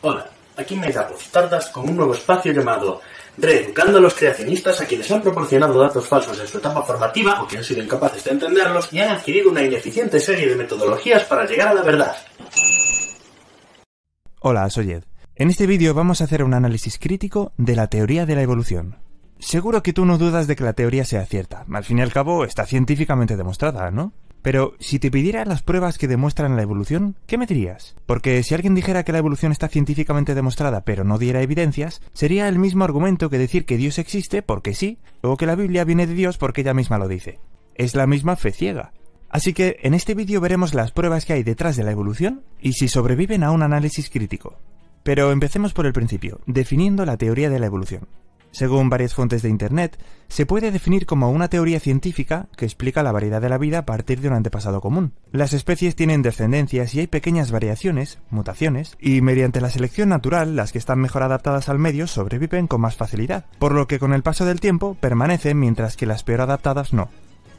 Hola, aquí Maidapo Stardust con un nuevo espacio llamado Reeducando a los creacionistas a quienes han proporcionado datos falsos en su etapa formativa o que han sido incapaces de entenderlos y han adquirido una ineficiente serie de metodologías para llegar a la verdad. Hola, soy Ed. En este vídeo vamos a hacer un análisis crítico de la teoría de la evolución. Seguro que tú no dudas de que la teoría sea cierta. Al fin y al cabo, está científicamente demostrada, ¿no? Pero, si te pidiera las pruebas que demuestran la evolución, ¿qué me dirías? Porque si alguien dijera que la evolución está científicamente demostrada pero no diera evidencias, sería el mismo argumento que decir que Dios existe porque sí, o que la Biblia viene de Dios porque ella misma lo dice. Es la misma fe ciega. Así que, en este vídeo veremos las pruebas que hay detrás de la evolución y si sobreviven a un análisis crítico. Pero empecemos por el principio, definiendo la teoría de la evolución. Según varias fuentes de Internet, se puede definir como una teoría científica que explica la variedad de la vida a partir de un antepasado común. Las especies tienen descendencias y hay pequeñas variaciones, mutaciones, y mediante la selección natural, las que están mejor adaptadas al medio sobreviven con más facilidad, por lo que con el paso del tiempo permanecen mientras que las peor adaptadas no.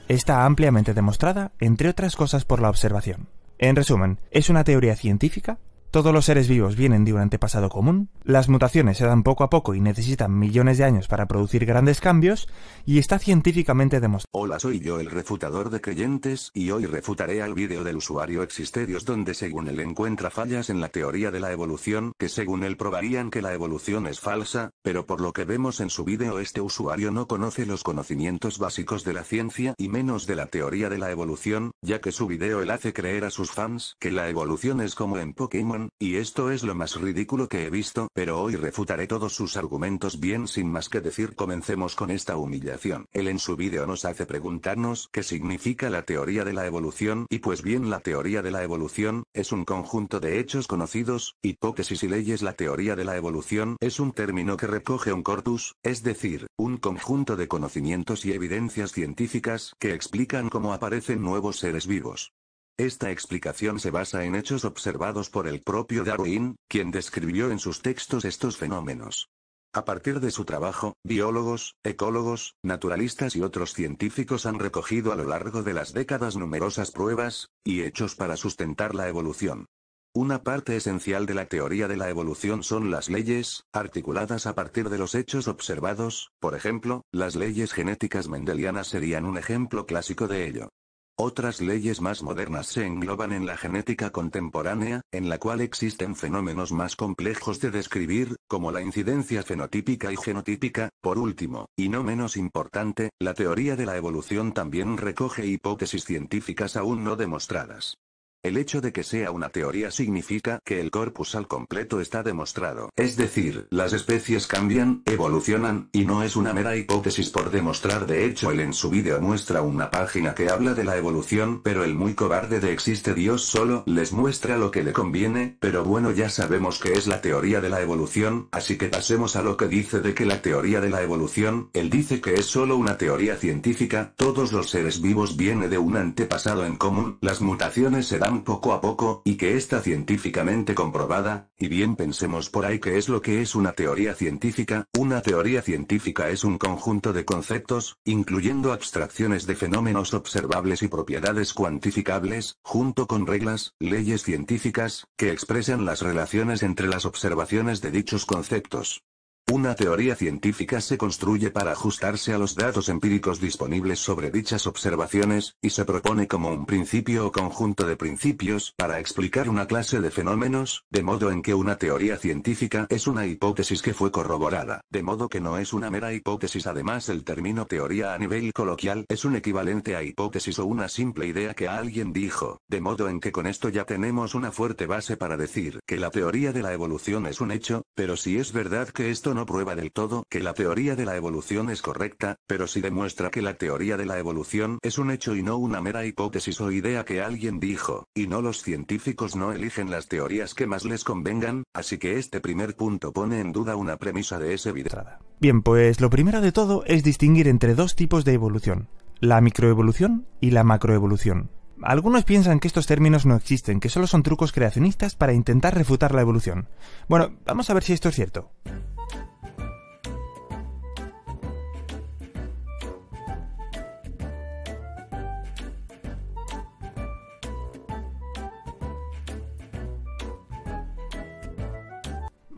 Está ampliamente demostrada, entre otras cosas, por la observación. En resumen, es una teoría científica. Todos los seres vivos vienen de un antepasado común, las mutaciones se dan poco a poco y necesitan millones de años para producir grandes cambios, y está científicamente demostrado. Hola, soy yo el refutador de creyentes, y hoy refutaré al vídeo del usuario Existerios donde según él encuentra fallas en la teoría de la evolución que según él probarían que la evolución es falsa, pero por lo que vemos en su vídeo este usuario no conoce los conocimientos básicos de la ciencia y menos de la teoría de la evolución, ya que su vídeo él hace creer a sus fans que la evolución es como en Pokémon. Y esto es lo más ridículo que he visto, pero hoy refutaré todos sus argumentos bien sin más que decir. Comencemos con esta humillación. Él en su vídeo nos hace preguntarnos qué significa la teoría de la evolución y pues bien la teoría de la evolución es un conjunto de hechos conocidos, hipótesis y leyes. La teoría de la evolución es un término que recoge un corpus, es decir, un conjunto de conocimientos y evidencias científicas que explican cómo aparecen nuevos seres vivos. Esta explicación se basa en hechos observados por el propio Darwin, quien describió en sus textos estos fenómenos. A partir de su trabajo, biólogos, ecólogos, naturalistas y otros científicos han recogido a lo largo de las décadas numerosas pruebas y hechos para sustentar la evolución. Una parte esencial de la teoría de la evolución son las leyes, articuladas a partir de los hechos observados. Por ejemplo, las leyes genéticas mendelianas serían un ejemplo clásico de ello. Otras leyes más modernas se engloban en la genética contemporánea, en la cual existen fenómenos más complejos de describir, como la incidencia fenotípica y genotípica. Por último, y no menos importante, la teoría de la evolución también recoge hipótesis científicas aún no demostradas. El hecho de que sea una teoría significa que el corpus al completo está demostrado. Es decir, las especies cambian, evolucionan, y no es una mera hipótesis por demostrar. De hecho, él en su vídeo muestra una página que habla de la evolución, pero el muy cobarde de Existe Dios solo les muestra lo que le conviene. Pero bueno, ya sabemos que es la teoría de la evolución, así que pasemos a lo que dice de que la teoría de la evolución. Él dice que es solo una teoría científica, todos los seres vivos vienen de un antepasado en común, las mutaciones se dan poco a poco, y que está científicamente comprobada. Y bien, pensemos por ahí qué es lo que es una teoría científica. Una teoría científica es un conjunto de conceptos, incluyendo abstracciones de fenómenos observables y propiedades cuantificables, junto con reglas, leyes científicas, que expresan las relaciones entre las observaciones de dichos conceptos. Una teoría científica se construye para ajustarse a los datos empíricos disponibles sobre dichas observaciones, y se propone como un principio o conjunto de principios para explicar una clase de fenómenos, de modo en que una teoría científica es una hipótesis que fue corroborada, de modo que no es una mera hipótesis. Además, el término teoría a nivel coloquial es un equivalente a hipótesis o una simple idea que alguien dijo, de modo en que con esto ya tenemos una fuerte base para decir que la teoría de la evolución es un hecho, pero si es verdad que esto no prueba del todo que la teoría de la evolución es correcta, pero sí demuestra que la teoría de la evolución es un hecho y no una mera hipótesis o idea que alguien dijo, y no, los científicos no eligen las teorías que más les convengan, así que este primer punto pone en duda una premisa de ese video. Bien, pues lo primero de todo es distinguir entre dos tipos de evolución, la microevolución y la macroevolución. Algunos piensan que estos términos no existen, que solo son trucos creacionistas para intentar refutar la evolución. Bueno, vamos a ver si esto es cierto.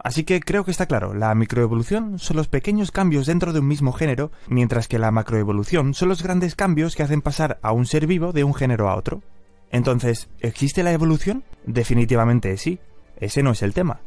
Así que creo que está claro, la microevolución son los pequeños cambios dentro de un mismo género, mientras que la macroevolución son los grandes cambios que hacen pasar a un ser vivo de un género a otro. Entonces, ¿existe la evolución? Definitivamente sí. Ese no es el tema.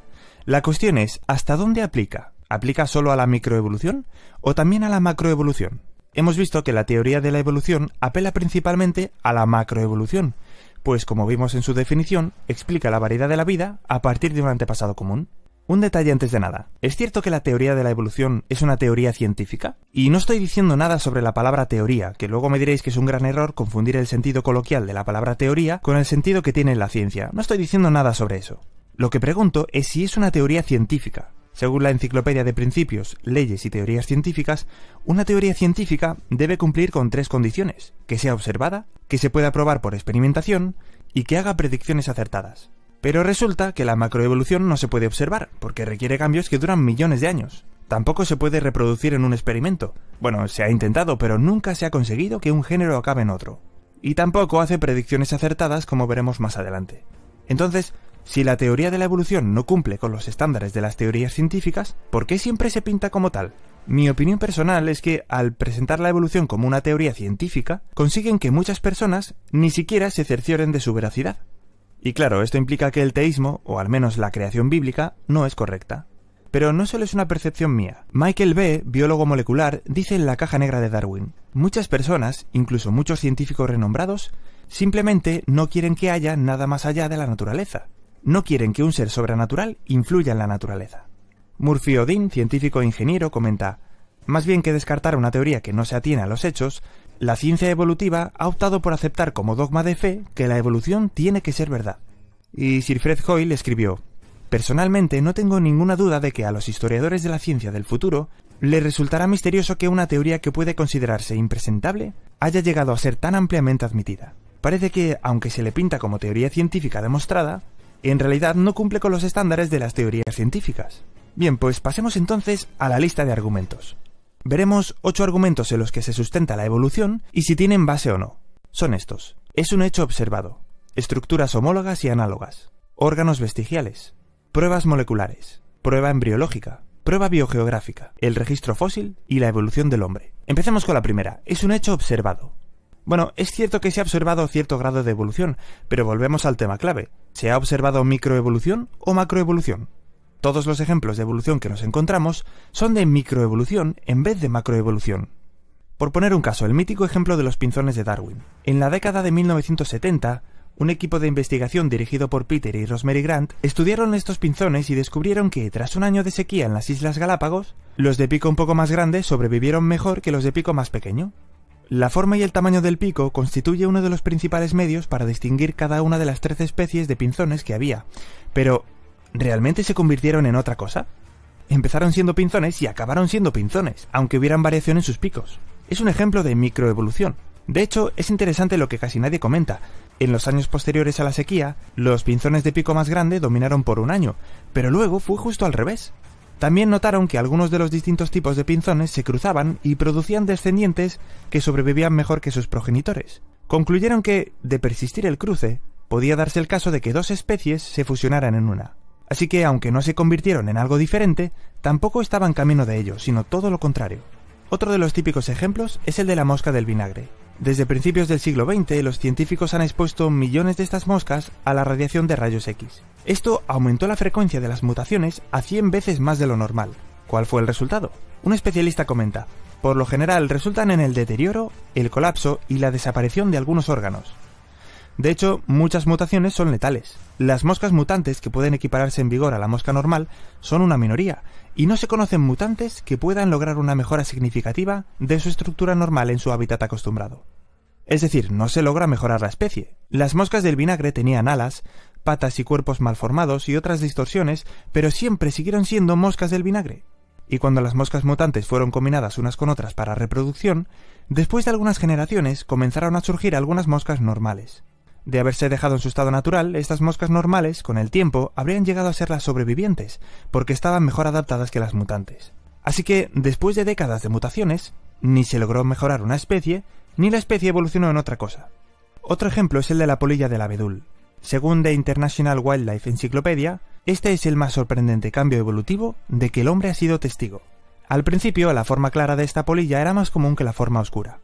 La cuestión es, ¿hasta dónde aplica? ¿Aplica solo a la microevolución o también a la macroevolución? Hemos visto que la teoría de la evolución apela principalmente a la macroevolución, pues como vimos en su definición, explica la variedad de la vida a partir de un antepasado común. Un detalle antes de nada. ¿Es cierto que la teoría de la evolución es una teoría científica? Y no estoy diciendo nada sobre la palabra teoría, que luego me diréis que es un gran error confundir el sentido coloquial de la palabra teoría con el sentido que tiene en la ciencia. No estoy diciendo nada sobre eso. Lo que pregunto es si es una teoría científica. Según la Enciclopedia de Principios, Leyes y Teorías Científicas, una teoría científica debe cumplir con 3 condiciones: que sea observada, que se pueda probar por experimentación y que haga predicciones acertadas. Pero resulta que la macroevolución no se puede observar, porque requiere cambios que duran millones de años. Tampoco se puede reproducir en un experimento. Bueno, se ha intentado, pero nunca se ha conseguido que un género acabe en otro. Y tampoco hace predicciones acertadas, como veremos más adelante. Entonces, si la teoría de la evolución no cumple con los estándares de las teorías científicas, ¿por qué siempre se pinta como tal? Mi opinión personal es que, al presentar la evolución como una teoría científica, consiguen que muchas personas ni siquiera se cercioren de su veracidad. Y claro, esto implica que el teísmo, o al menos la creación bíblica, no es correcta. Pero no solo es una percepción mía. Michael B., biólogo molecular, dice en la caja negra de Darwin: muchas personas, incluso muchos científicos renombrados, simplemente no quieren que haya nada más allá de la naturaleza. No quieren que un ser sobrenatural influya en la naturaleza. Murphy O'Dean, científico e ingeniero, comenta: más bien que descartar una teoría que no se atiene a los hechos, la ciencia evolutiva ha optado por aceptar como dogma de fe que la evolución tiene que ser verdad. Y Sir Fred Hoyle escribió: personalmente no tengo ninguna duda de que a los historiadores de la ciencia del futuro les resultará misterioso que una teoría que puede considerarse impresentable haya llegado a ser tan ampliamente admitida. Parece que, aunque se le pinta como teoría científica demostrada, en realidad no cumple con los estándares de las teorías científicas. Bien, pues pasemos entonces a la lista de argumentos. Veremos 8 argumentos en los que se sustenta la evolución y si tienen base o no. Son estos: es un hecho observado, estructuras homólogas y análogas, órganos vestigiales, pruebas moleculares, prueba embriológica, prueba biogeográfica, el registro fósil y la evolución del hombre. Empecemos con la primera: es un hecho observado. Bueno, es cierto que se ha observado cierto grado de evolución, pero volvemos al tema clave: ¿se ha observado microevolución o macroevolución? Todos los ejemplos de evolución que nos encontramos son de microevolución en vez de macroevolución. Por poner un caso, el mítico ejemplo de los pinzones de Darwin. En la década de 1970, un equipo de investigación dirigido por Peter y Rosemary Grant estudiaron estos pinzones y descubrieron que, tras un año de sequía en las Islas Galápagos, los de pico un poco más grande sobrevivieron mejor que los de pico más pequeño. La forma y el tamaño del pico constituye uno de los principales medios para distinguir cada una de las 13 especies de pinzones que había. Pero, ¿realmente se convirtieron en otra cosa? Empezaron siendo pinzones y acabaron siendo pinzones, aunque hubieran variación en sus picos. Es un ejemplo de microevolución. De hecho, es interesante lo que casi nadie comenta. En los años posteriores a la sequía, los pinzones de pico más grande dominaron por un año, pero luego fue justo al revés. También notaron que algunos de los distintos tipos de pinzones se cruzaban y producían descendientes que sobrevivían mejor que sus progenitores. Concluyeron que, de persistir el cruce, podía darse el caso de que 2 especies se fusionaran en una. Así que, aunque no se convirtieron en algo diferente, tampoco estaban camino de ello, sino todo lo contrario. Otro de los típicos ejemplos es el de la mosca del vinagre. Desde principios del siglo XX, los científicos han expuesto millones de estas moscas a la radiación de rayos X. Esto aumentó la frecuencia de las mutaciones a 100 veces más de lo normal. ¿Cuál fue el resultado? Un especialista comenta: por lo general resultan en el deterioro, el colapso y la desaparición de algunos órganos. De hecho, muchas mutaciones son letales. Las moscas mutantes que pueden equipararse en vigor a la mosca normal son una minoría, y no se conocen mutantes que puedan lograr una mejora significativa de su estructura normal en su hábitat acostumbrado. Es decir, no se logra mejorar la especie. Las moscas del vinagre tenían alas, patas y cuerpos malformados y otras distorsiones, pero siempre siguieron siendo moscas del vinagre. Y cuando las moscas mutantes fueron combinadas unas con otras para reproducción, después de algunas generaciones comenzaron a surgir algunas moscas normales. De haberse dejado en su estado natural, estas moscas normales, con el tiempo, habrían llegado a ser las sobrevivientes, porque estaban mejor adaptadas que las mutantes. Así que, después de décadas de mutaciones, ni se logró mejorar una especie, ni la especie evolucionó en otra cosa. Otro ejemplo es el de la polilla del abedul. Según The International Wildlife Encyclopedia, Este es el más sorprendente cambio evolutivo de que el hombre ha sido testigo. Al principio, la forma clara de esta polilla era más común que la forma oscura.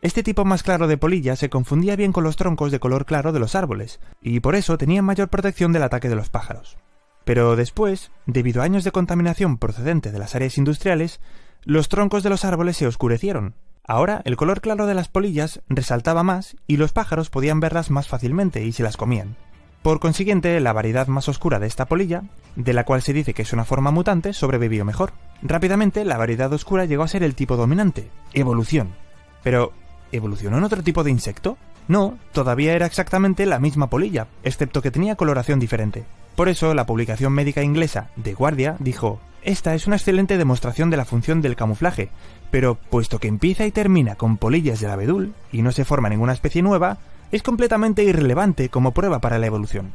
Este tipo más claro de polilla se confundía bien con los troncos de color claro de los árboles, y por eso tenían mayor protección del ataque de los pájaros. Pero después, debido a años de contaminación procedente de las áreas industriales, los troncos de los árboles se oscurecieron. Ahora, el color claro de las polillas resaltaba más y los pájaros podían verlas más fácilmente y se las comían. Por consiguiente, la variedad más oscura de esta polilla, de la cual se dice que es una forma mutante, sobrevivió mejor. Rápidamente, la variedad oscura llegó a ser el tipo dominante, evolución. Pero, ¿evolucionó en otro tipo de insecto? No, todavía era exactamente la misma polilla, excepto que tenía coloración diferente. Por eso, la publicación médica inglesa The Guardian dijo: esta es una excelente demostración de la función del camuflaje, pero puesto que empieza y termina con polillas del abedul y no se forma ninguna especie nueva, es completamente irrelevante como prueba para la evolución.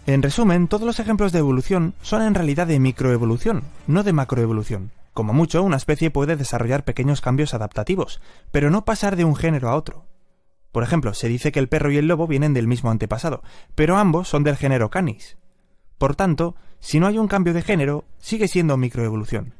En resumen, todos los ejemplos de evolución son en realidad de microevolución, no de macroevolución. Como mucho, una especie puede desarrollar pequeños cambios adaptativos, pero no pasar de un género a otro. Por ejemplo, se dice que el perro y el lobo vienen del mismo antepasado, pero ambos son del género Canis. Por tanto, si no hay un cambio de género, sigue siendo microevolución.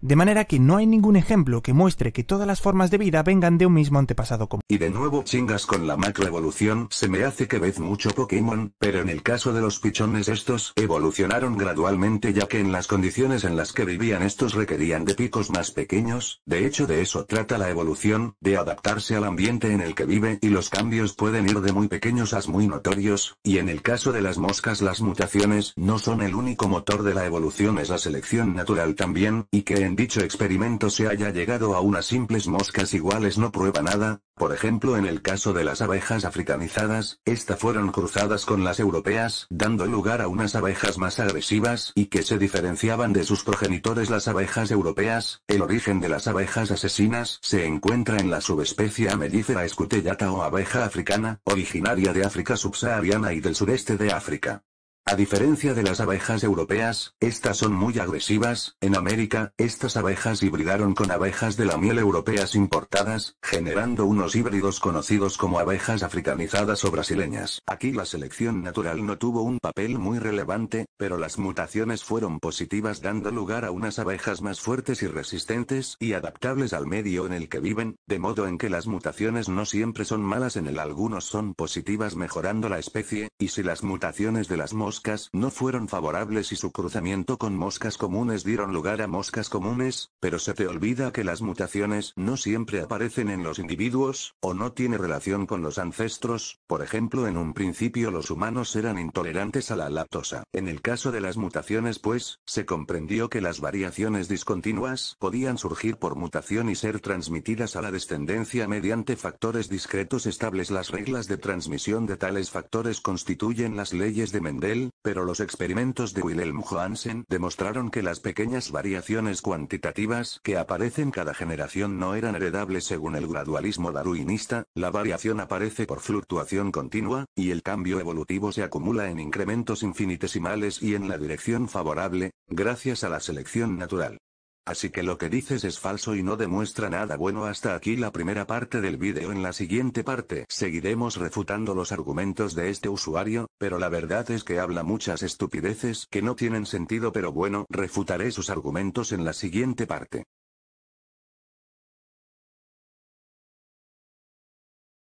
De manera que no hay ningún ejemplo que muestre que todas las formas de vida vengan de un mismo antepasado común. Y de nuevo chingas con la macroevolución, se me hace que ves mucho Pokémon, pero en el caso de los pichones estos evolucionaron gradualmente ya que en las condiciones en las que vivían estos requerían de picos más pequeños, de hecho de eso trata la evolución, de adaptarse al ambiente en el que vive y los cambios pueden ir de muy pequeños a muy notorios, y en el caso de las moscas las mutaciones no son el único motor de la evolución, es la selección natural también, y que en dicho experimento se haya llegado a unas simples moscas iguales no prueba nada. Por ejemplo, en el caso de las abejas africanizadas, estas fueron cruzadas con las europeas, dando lugar a unas abejas más agresivas y que se diferenciaban de sus progenitores las abejas europeas. El origen de las abejas asesinas se encuentra en la subespecie Amellifera scutellata o abeja africana, originaria de África subsahariana y del sureste de África. A diferencia de las abejas europeas, estas son muy agresivas. En América, estas abejas hibridaron con abejas de la miel europeas importadas, generando unos híbridos conocidos como abejas africanizadas o brasileñas. Aquí la selección natural no tuvo un papel muy relevante, pero las mutaciones fueron positivas dando lugar a unas abejas más fuertes y resistentes y adaptables al medio en el que viven, de modo en que las mutaciones no siempre son malas, algunos son positivas mejorando la especie, y si las mutaciones de las moscas no fueron favorables y su cruzamiento con moscas comunes dieron lugar a moscas comunes, pero se te olvida que las mutaciones no siempre aparecen en los individuos, o no tiene relación con los ancestros. Por ejemplo, en un principio los humanos eran intolerantes a la lactosa. En el caso de las mutaciones pues, se comprendió que las variaciones discontinuas podían surgir por mutación y ser transmitidas a la descendencia mediante factores discretos estables. Las reglas de transmisión de tales factores constituyen las leyes de Mendel, pero los experimentos de Wilhelm Johansen demostraron que las pequeñas variaciones cuantitativas que aparecen cada generación no eran heredables según el gradualismo darwinista. La variación aparece por fluctuación continua, y el cambio evolutivo se acumula en incrementos infinitesimales y en la dirección favorable, gracias a la selección natural. Así que lo que dices es falso y no demuestra nada bueno. Hasta aquí la primera parte del vídeo. En la siguiente parte seguiremos refutando los argumentos de este usuario, pero la verdad es que habla muchas estupideces que no tienen sentido, pero bueno, refutaré sus argumentos en la siguiente parte.